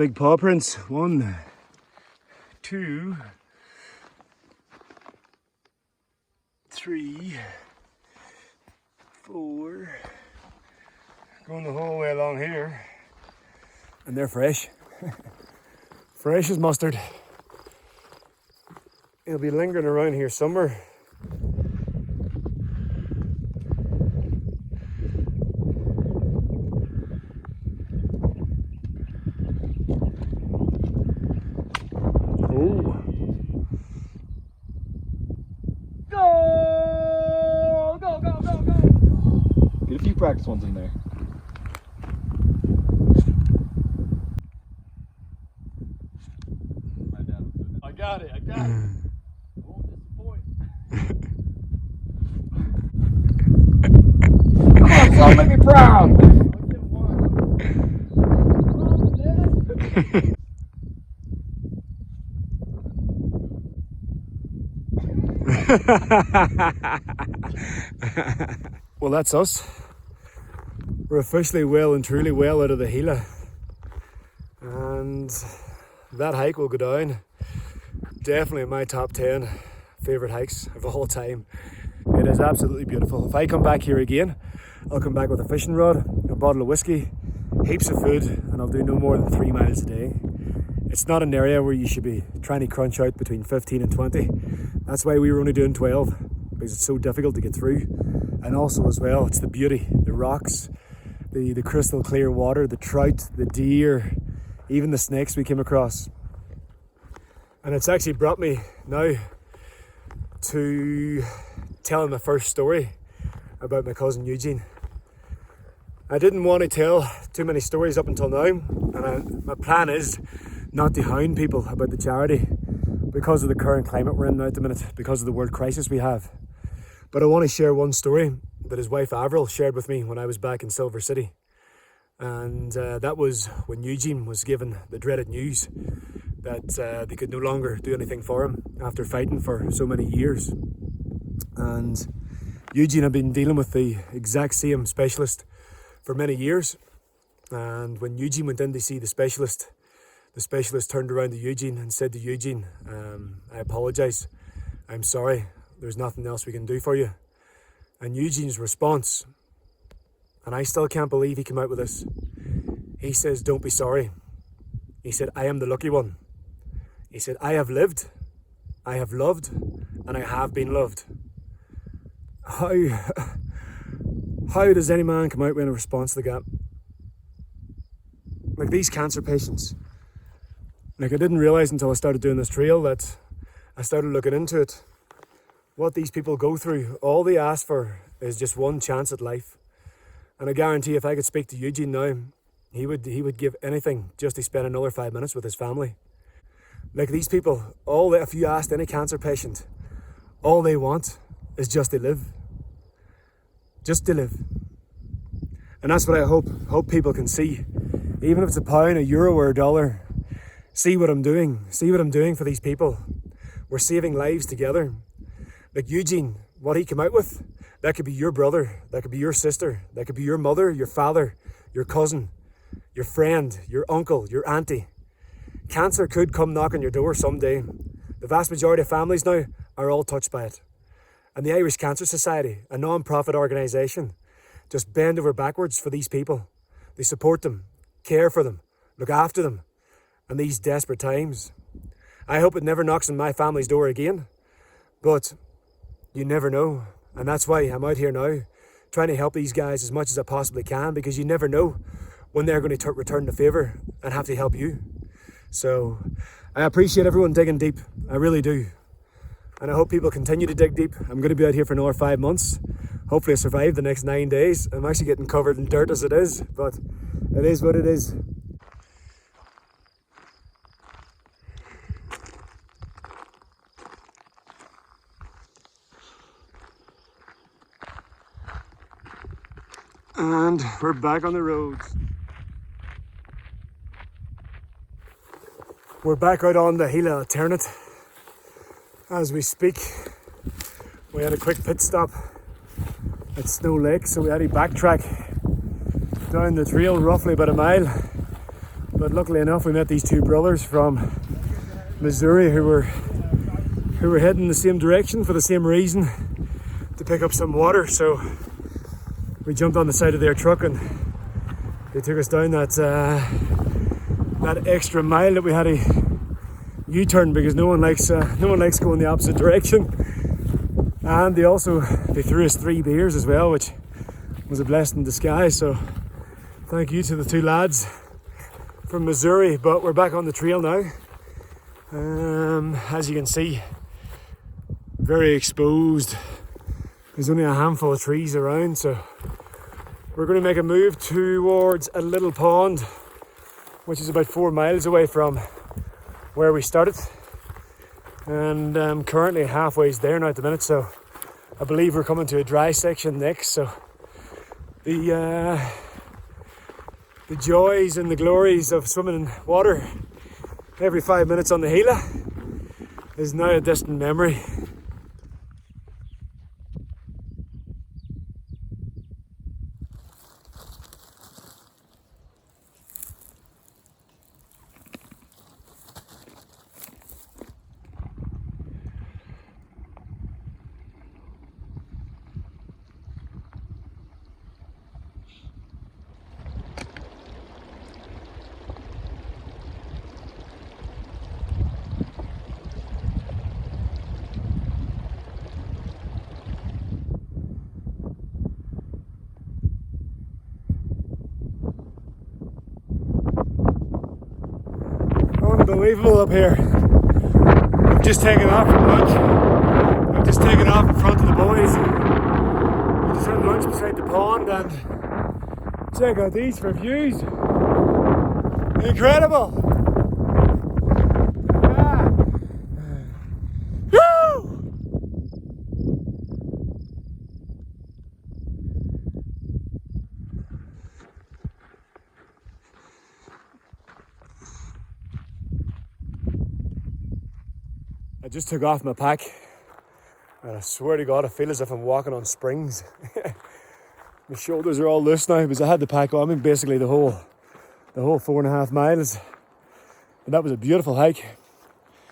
big paw prints. 1, 2, 3, 4. Going the whole way along here. And they're fresh. Fresh as mustard. He'll be lingering around here somewhere. Oh. Go! Go, go, go, go! Get a few practice ones in there. I got it. I won't disappoint. Come on, son, make me proud! Well, that's us. We're officially well and truly well out of the Gila. And that hike will go down definitely in my top 10 favourite hikes of all time. It is absolutely beautiful. If I come back here again, I'll come back with a fishing rod, a bottle of whiskey, heaps of food, and I'll do no more than 3 miles a day. It's not an area where you should be trying to crunch out between 15 and 20. That's why we were only doing 12, because it's so difficult to get through. And also as well, it's the beauty, the rocks, the crystal clear water, the trout, the deer, even the snakes we came across. And it's actually brought me now to telling the first story about my cousin Eugene. I didn't want to tell too many stories up until now, and my plan is not to hound people about the charity because of the current climate we're in now at the minute, because of the world crisis we have. But I want to share one story that his wife Avril shared with me when I was back in Silver City. And that was when Eugene was given the dreaded news that they could no longer do anything for him after fighting for so many years. And Eugene had been dealing with the exact same specialist for many years. And when Eugene went in to see the specialist turned around to Eugene and said to Eugene, I apologise, I'm sorry, there's nothing else we can do for you. And Eugene's response, and I still can't believe he came out with this, he says, don't be sorry. He said, I am the lucky one. He said, I have lived, I have loved, and I have been loved. How does any man come out with a response like that? Like these cancer patients. Like I didn't realise until I started doing this trail that I started looking into it. What these people go through, all they ask for is just one chance at life. And I guarantee if I could speak to Eugene now, he would give anything just to spend another 5 minutes with his family. Like these people, if you asked any cancer patient, all they want is just to live. Just to live. And that's what I hope people can see. Even if it's £1, €1 or $1, see what I'm doing. See what I'm doing for these people. We're saving lives together. Like Eugene, what he came out with, that could be your brother, that could be your sister, that could be your mother, your father, your cousin, your friend, your uncle, your auntie. Cancer could come knock on your door someday. The vast majority of families now are all touched by it. And the Irish Cancer Society, a non-profit organisation, just bend over backwards for these people. They support them, care for them, look after them in these desperate times. I hope it never knocks on my family's door again, but you never know. And that's why I'm out here now, trying to help these guys as much as I possibly can, because you never know when they're going to return the favour and have to help you. So I appreciate everyone digging deep. I really do. And I hope people continue to dig deep. I'm going to be out here for another 5 months. Hopefully I survive the next 9 days. I'm actually getting covered in dirt as it is, but it is what it is. And we're back on the roads. We're back out on the Gila Alternate as we speak. We had a quick pit stop at Snow Lake, so we had to backtrack down the trail roughly about a mile. But luckily enough, we met these two brothers from Missouri who were heading the same direction for the same reason, to pick up some water. So we jumped on the side of their truck and they took us down that extra mile that we had to U-turn because no one likes going the opposite direction. And they threw us 3 beers as well, which was a blessing in disguise. So thank you to the two lads from Missouri. But we're back on the trail now. As you can see, very exposed. There's only a handful of trees around, so we're going to make a move towards a little pond, which is about 4 miles away from where we started. And I'm currently halfway there now at the minute, so I believe we're coming to a dry section next. So the joys and the glories of swimming in water every 5 minutes on the Gila is now a distant memory. Unbelievable up here. We've just taken off from lunch. We've just taken off in front of the boys. We just had lunch beside the pond and check out these for views. Incredible! Ah. Woo! I just took off my pack and I swear to God I feel as if I'm walking on springs. My shoulders are all loose now because I had the pack on me basically the whole 4.5 miles. And that was a beautiful hike.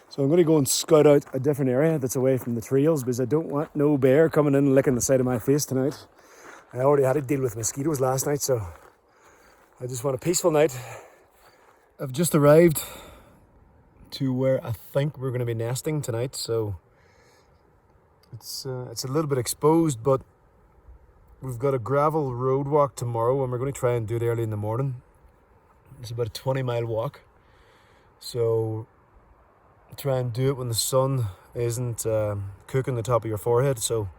So I'm going to go and scout out a different area that's away from the trails because I don't want no bear coming in and licking the side of my face tonight. I already had to deal with mosquitoes last night, so I just want a peaceful night. I've just arrived to where I think we're going to be nesting tonight, so it's a little bit exposed, but we've got a gravel road walk tomorrow and we're going to try and do it early in the morning. It's about a 20-mile walk, so try and do it when the sun isn't cooking the top of your forehead. So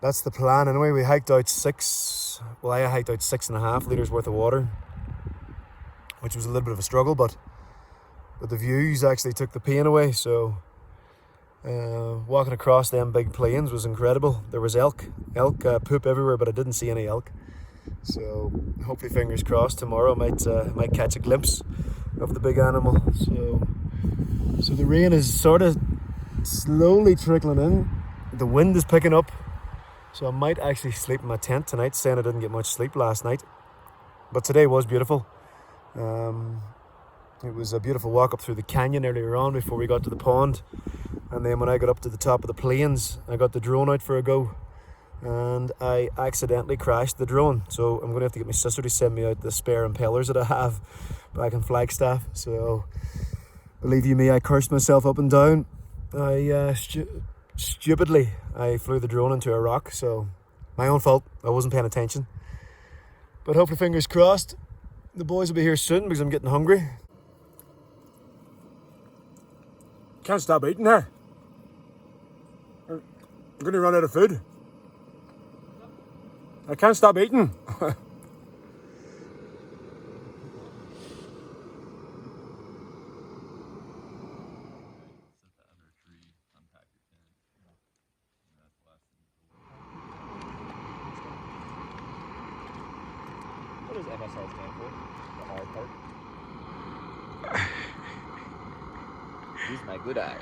that's the plan anyway. I hiked out 6.5 litres worth of water, which was a little bit of a struggle, but the views actually took the pain away. So walking across them big plains was incredible. There was elk poop everywhere, but I didn't see any elk. So hopefully, fingers crossed, tomorrow might catch a glimpse of the big animal. So the rain is sort of slowly trickling in. The wind is picking up, so I might actually sleep in my tent tonight, saying I didn't get much sleep last night. But today was beautiful. It was a beautiful walk up through the canyon earlier on before we got to the pond. And then when I got up to the top of the plains, I got the drone out for a go. And I accidentally crashed the drone. So I'm going to have to get my sister to send me out the spare impellers that I have back in Flagstaff. So believe you me, I cursed myself up and down. Stupidly, I flew the drone into a rock. So my own fault. I wasn't paying attention. But hopefully, fingers crossed, the boys will be here soon because I'm getting hungry. Can't stop eating here. I'm going to run out of food. I can't stop eating. What does MSR stand for? The hard part? Use my good eye.